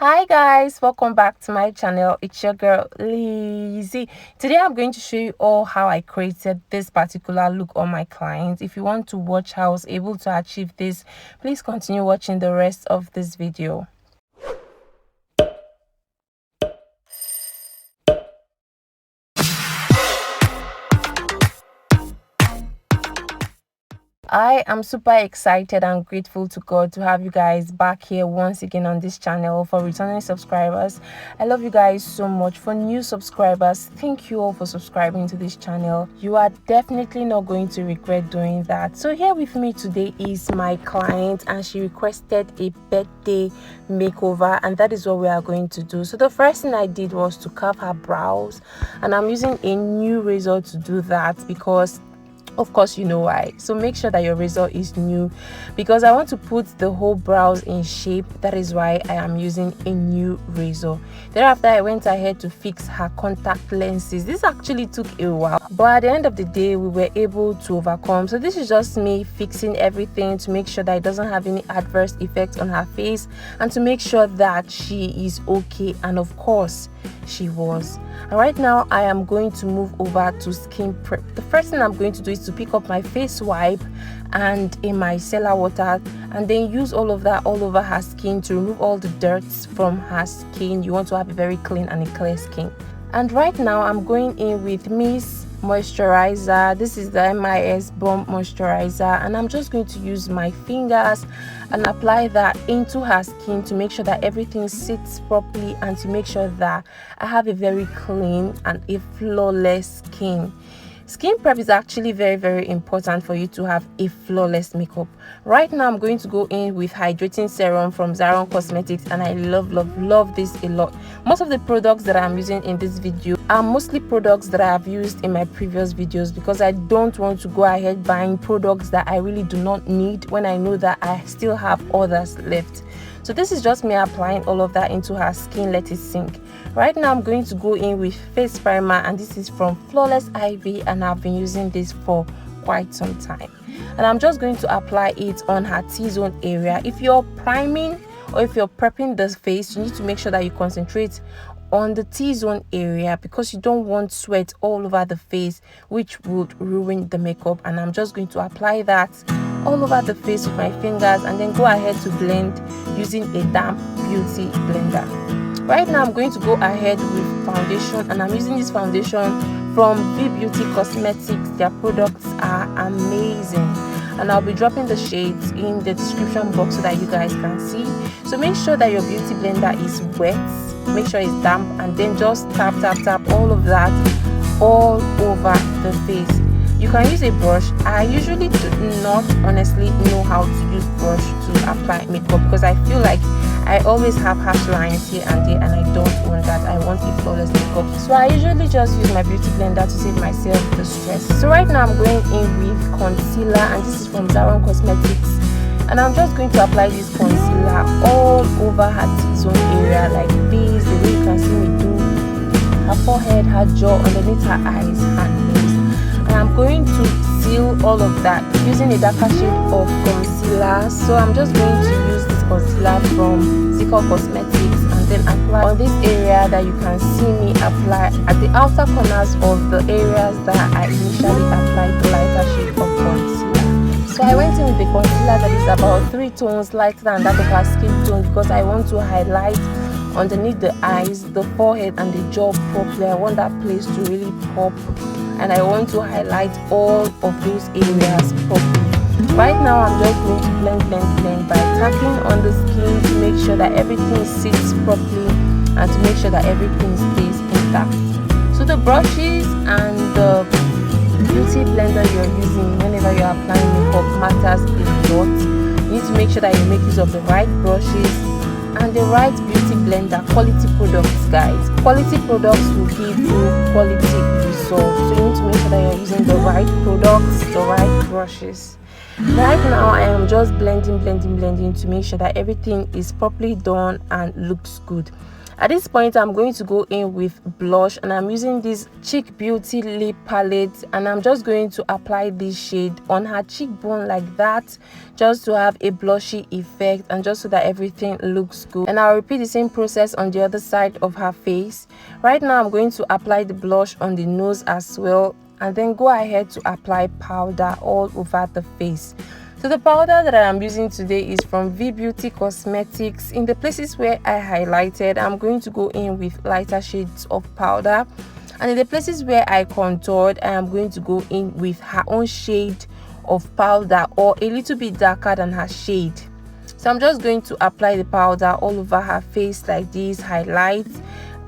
Hi guys, welcome back to my channel. It's your girl Lizzie. Today I'm going to show you all how I created this particular look on my client. If you want to watch how I was able to achieve this, please continue watching the rest of this video. I am super excited and grateful to God to have you guys back here once again on this channel. For returning subscribers, I love you guys so much. For new subscribers, thank you all for subscribing to this channel. You are definitely not going to regret doing that. So here with me today is my client, and she requested a birthday makeover, and that is what we are going to do. So the first thing I did was to carve her brows, and I'm using a new razor to do that because of course you know why. So make sure that your razor is new because I want to put the whole brows in shape. That is why I am using a new razor. Thereafter, I went ahead to fix her contact lenses. This actually took a while, but at the end of the day we were able to overcome. So this is just me fixing everything to make sure that it doesn't have any adverse effects on her face and to make sure that she is okay, and of course she was. And right now I am going to move over to skin prep. The first thing I'm going to do is to pick up my face wipe and a micellar water and then use all of that all over her skin to remove all the dirt from her skin. You want to have a very clean and a clear skin. And right now I'm going in with Miss moisturizer. This is the MIS Bomb moisturizer, and I'm just going to use my fingers and apply that into her skin to make sure that everything sits properly and to make sure that I have a very clean and a flawless skin. Skin prep is actually very important for you to have a flawless makeup. Right now I'm going to go in with hydrating serum from Zaron Cosmetics, and I love this a lot. Most of the products that I'm using in this video are mostly products that I have used in my previous videos because I don't want to go ahead buying products that I really do not need when I know that I still have others left. So this is just me applying all of that into her skin. Let it sink. Right now I'm going to go in with face primer, and this is from Flawless Ivy, and I've been using this for quite some time. And I'm just going to apply it on her T-zone area. If you're priming or if you're prepping the face, you need to make sure that you concentrate on the T-zone area because you don't want sweat all over the face, which would ruin the makeup. And I'm just going to apply that all over the face with my fingers and then go ahead to blend using a damp beauty blender. Right now I'm going to go ahead with foundation, and I'm using this foundation from V Beauty Cosmetics. Their products are amazing, and I'll be dropping the shades in the description box so that you guys can see. So make sure that your beauty blender is wet, make sure it's damp, and then just tap all of that all over the face. You can use a brush. I usually do not honestly know how to use brush to apply makeup because I feel like I always have harsh lines here and there, and I don't want that. I want a flawless makeup. So I usually just use my beauty blender to save myself the stress. So right now I'm going in with concealer, and this is from Zaron Cosmetics. And I'm just going to apply this concealer all over her T-zone area like this, the way you can see me do. Her forehead, her jaw, underneath her eyes, her nose. And I'm going to seal all of that using a darker shade of concealer. So I'm just going to use this concealer from Zico Cosmetics and then apply on this area that you can see me apply at the outer corners of the areas that I initially applied the lighter shade of concealer. So I went in with the concealer that is about 3 tones lighter than that of her skin tone because I want to highlight underneath the eyes, the forehead, and the jaw properly. I want that place to really pop, and I want to highlight all of those areas properly. Right now I'm just going to blend by tapping on the skin to make sure that everything sits properly and to make sure that everything stays intact. So the brushes and the beauty blender you're using whenever you're applying makeup matters a lot. You need to make sure that you make use of the right brushes and the right beauty blender. Quality products, guys. Quality products will give you quality results. So you need to make sure that you're using the right products, the right brushes. Right now I am just blending to make sure that everything is properly done and looks good. At this point, I'm going to go in with blush, and I'm using this Cheek Beauty lip palette, and I'm just going to apply this shade on her cheekbone like that, just to have a blushy effect and just so that everything looks good. And I'll repeat the same process on the other side of her face. Right now I'm going to apply the blush on the nose as well, and then go ahead to apply powder all over the face. So the powder that I am using today is from V Beauty Cosmetics. In the places where I highlighted, I'm going to go in with lighter shades of powder, and in the places where I contoured, I am going to go in with her own shade of powder, or a little bit darker than her shade. So I'm just going to apply the powder all over her face like this, highlight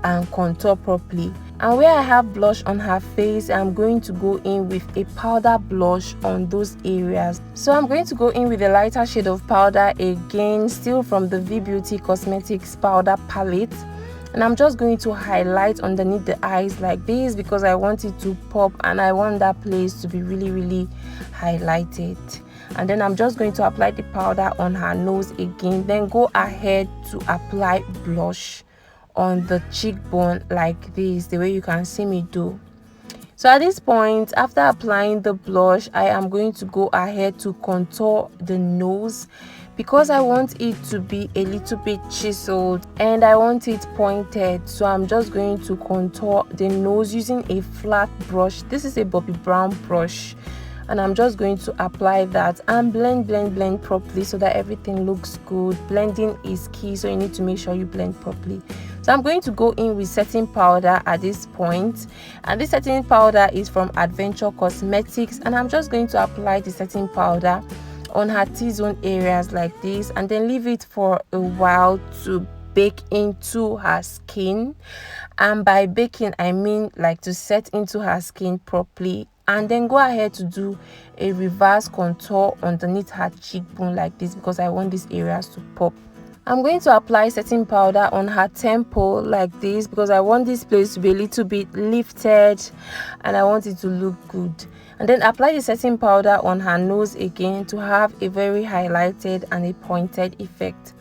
and contour properly. And where I have blush on her face, I'm going to go in with a powder blush on those areas. So I'm going to go in with a lighter shade of powder again, still from the V Beauty Cosmetics powder palette, and I'm just going to highlight underneath the eyes like this, because I want it to pop and I want that place to be really highlighted. And then I'm just going to apply the powder on her nose again, then go ahead to apply blush on the cheekbone like this, the way you can see me do. So at this point, after applying the blush, I am going to go ahead to contour the nose, because I want it to be a little bit chiseled and I want it pointed. So I'm just going to contour the nose using a flat brush. This is a Bobbi Brown brush, and I'm just going to apply that and blend properly so that everything looks good. Blending is key, so you need to make sure you blend properly. So I'm going to go in with setting powder at this point, and this setting powder is from Adventure Cosmetics, and I'm just going to apply the setting powder on her T-zone areas like this, and then leave it for a while to bake into her skin. And by baking, I mean like to set into her skin properly, and then go ahead to do a reverse contour underneath her cheekbone like this, because I want these areas to pop. I'm going to apply setting powder on her temple like this, because I want this place to be a little bit lifted and I want it to look good. And then apply the setting powder on her nose again to have a very highlighted and a pointed effect.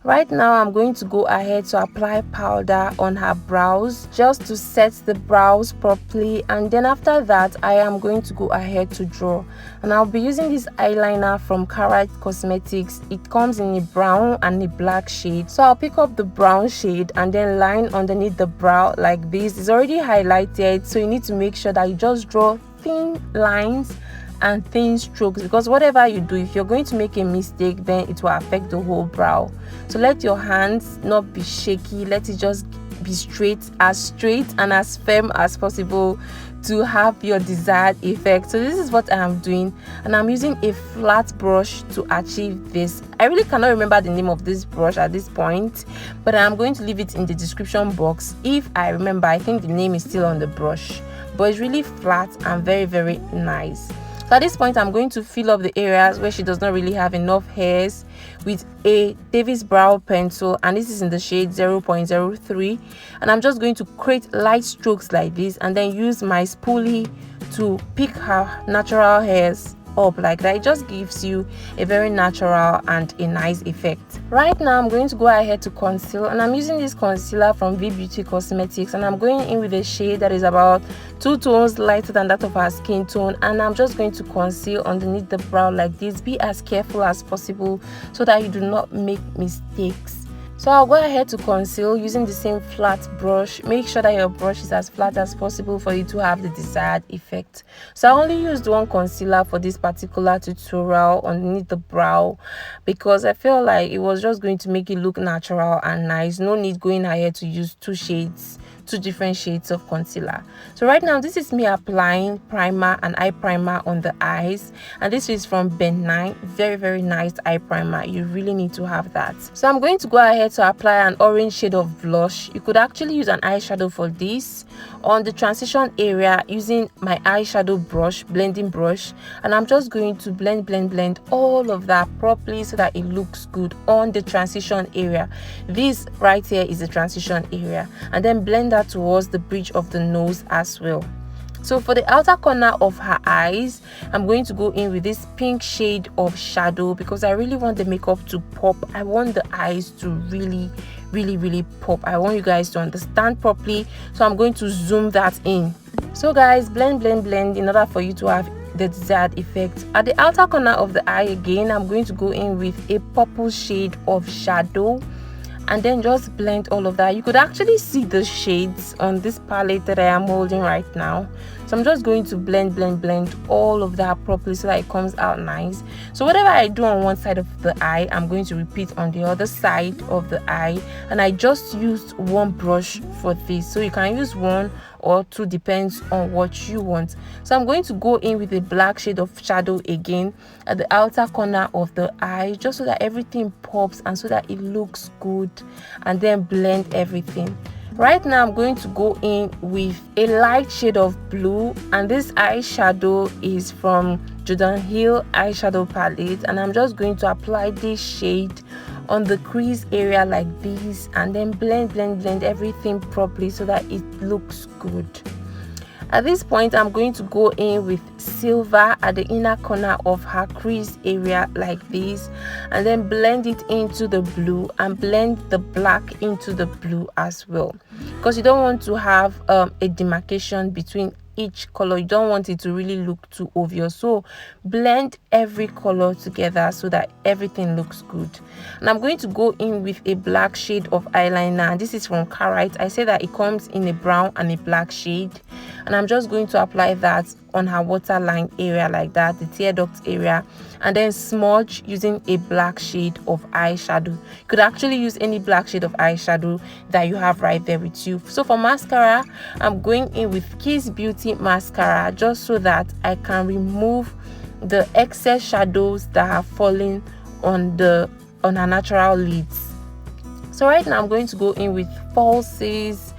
Right now I'm going to go ahead to apply powder on her brows, just to set the brows properly, and then after that I am going to go ahead to draw. And I'll be using this eyeliner from Carrot Cosmetics. It comes in a brown and a black shade, so I'll pick up the brown shade and then line underneath the brow like this. It's already highlighted, so you need to make sure that you just draw thin lines and thin strokes, because whatever you do, if you're going to make a mistake, then it will affect the whole brow. So let your hands not be shaky, let it just be straight and as firm as possible to have your desired effect. So this is what I am doing, and I'm using a flat brush to achieve this. I really cannot remember the name of this brush at this point, but I'm going to leave it in the description box if I remember. I think the name is still on the brush, but it's really flat and very nice. So at this point, I'm going to fill up the areas where she does not really have enough hairs with a Davis brow pencil, and this is in the shade 0.03, and I'm just going to create light strokes like this, and then use my spoolie to pick her natural hairs up like that. It just gives you a very natural and a nice effect. Right now I'm going to go ahead to conceal, and I'm using this concealer from V Beauty Cosmetics, and I'm going in with a shade that is about 2 tones lighter than that of her skin tone, and I'm just going to conceal underneath the brow like this. Be as careful as possible so that you do not make mistakes. So I'll go ahead to conceal using the same flat brush. Make sure that your brush is as flat as possible for you to have the desired effect. So I only used one concealer for this particular tutorial underneath the brow, because I feel like it was just going to make it look natural and nice. No need going ahead to use two different shades of concealer. So right now this is me applying primer and eye primer on the eyes, and this is from Ben 9. Very nice eye primer. You really need to have that. So I'm going to go ahead to apply an orange shade of blush. You could actually use an eyeshadow for this on the transition area using my eyeshadow brush, blending brush, and I'm just going to blend all of that properly so that it looks good on the transition area. This right here is the transition area, and then blend that towards the bridge of the nose as well. So for the outer corner of her eyes, I'm going to go in with this pink shade of shadow because I really want the makeup to pop. I want the eyes to really pop. I want you guys to understand properly, so I'm going to zoom that in. So guys, blend in order for you to have the desired effect. At the outer corner of the eye again, I'm going to go in with a purple shade of shadow and then just blend all of that. You could actually see the shades on this palette that I am holding right now. So I'm just going to blend all of that properly so that it comes out nice. So whatever I do on one side of the eye, I'm going to repeat on the other side of the eye. And I just used one brush for this, so you can use one or two, depends on what you want. So I'm going to go in with a black shade of shadow again at the outer corner of the eye, just so that everything pops and so that it looks good, and then blend everything. Right now I'm going to go in with a light shade of blue, and this eyeshadow is from GELE eyeshadow palette, and I'm just going to apply this shade on the crease area like this, and then blend everything properly so that it looks good. At this point, I'm going to go in with silver at the inner corner of her crease area like this, and then blend it into the blue and blend the black into the blue as well, because you don't want to have a demarcation between each color. You don't want it to really look too obvious, so blend every color together so that everything looks good. And I'm going to go in with a black shade of eyeliner, and this is from Carite. I say that it comes in a brown and a black shade, and I'm just going to apply that on her waterline area like that, the tear duct area, and then smudge using a black shade of eyeshadow. You could actually use any black shade of eyeshadow that you have right there with you. So for mascara, I'm going in with Kiss Beauty mascara, just so that I can remove the excess shadows that are falling on her natural lids. So right now I'm going to go in with falsies,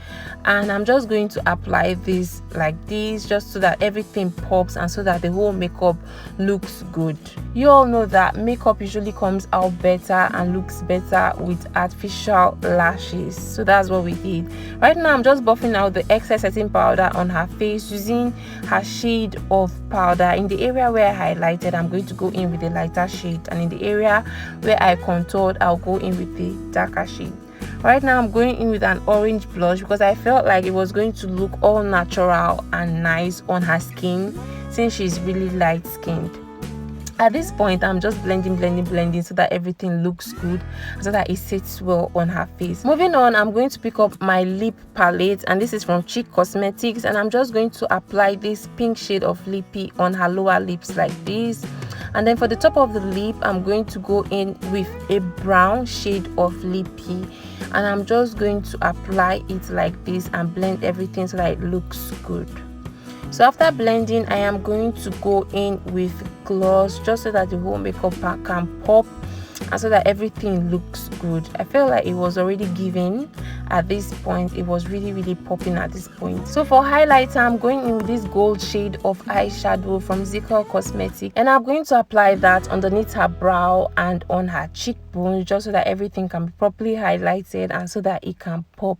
and I'm just going to apply this like this, just so that everything pops and so that the whole makeup looks good. You all know that makeup usually comes out better and looks better with artificial lashes, so that's what we did. Right now I'm just buffing out the excess setting powder on her face using her shade of powder. In the area where I highlighted, I'm going to go in with a lighter shade, and in the area where I contoured, I'll go in with the darker shade. Right now I'm going in with an orange blush because I felt like it was going to look all natural and nice on her skin, since she's really light skinned. At this point, I'm just blending so that everything looks good, so that it sits well on her face. Moving on, I'm going to pick up my lip palette, and this is from Cheek Cosmetics, and I'm just going to apply this pink shade of lippy on her lower lips like this. And then for the top of the lip, I'm going to go in with a brown shade of lippy, and I'm just going to apply it like this and blend everything so that it looks good. So after blending, I am going to go in with gloss, just so that the whole makeup can pop and so that everything looks good. I feel like it was already given at this point. It was really popping at this point. So for highlighter, I'm going in with this gold shade of eyeshadow from GELE Cosmetics, and I'm going to apply that underneath her brow and on her cheekbones, just so that everything can be properly highlighted and so that it can pop.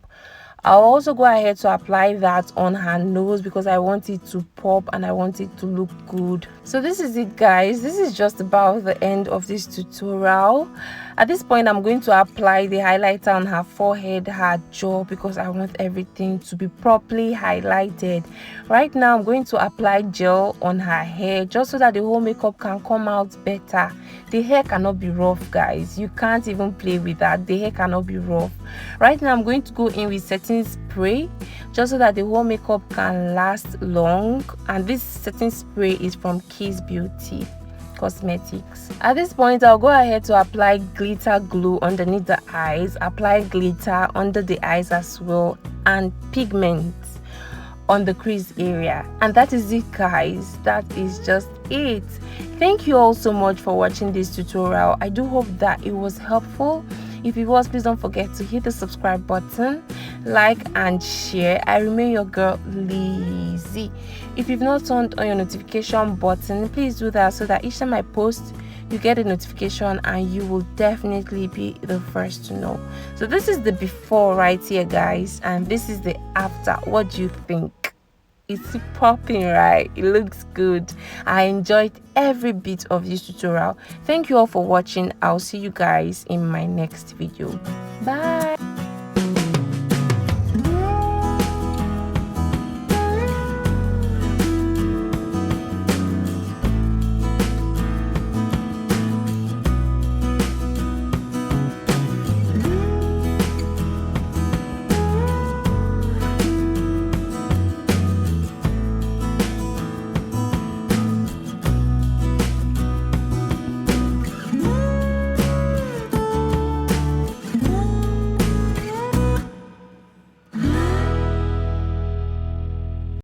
I'll also go ahead to apply that on her nose because I want it to pop and I want it to look good. So this is it, guys. This is just about the end of this tutorial. At this point, I'm going to apply the highlighter on her forehead, her jaw, because I want everything to be properly highlighted. Right now, I'm going to apply gel on her hair, just so that the whole makeup can come out better. The hair cannot be rough, guys. You can't even play with that. The hair cannot be rough. Right now, I'm going to go in with setting spray, just so that the whole makeup can last long. And this setting spray is from Kiss Beauty Cosmetics. At this point, I'll go ahead to apply glitter glue underneath the eyes, apply glitter under the eyes as well, and pigment on the crease area. And that is it, guys. That is just it. Thank you all so much for watching this tutorial. I do hope that it was helpful. If it was, please don't forget to hit the subscribe button, like and share. I remain your girl, Lizzie. If you've not turned on your notification button, please do that so that each time I post, you get a notification and you will definitely be the first to know. So this is the before right here, guys, and this is the after. What do you think? It's popping, right? It looks good. I enjoyed every bit of this tutorial. Thank you all for watching. I'll see you guys in my next video. Bye.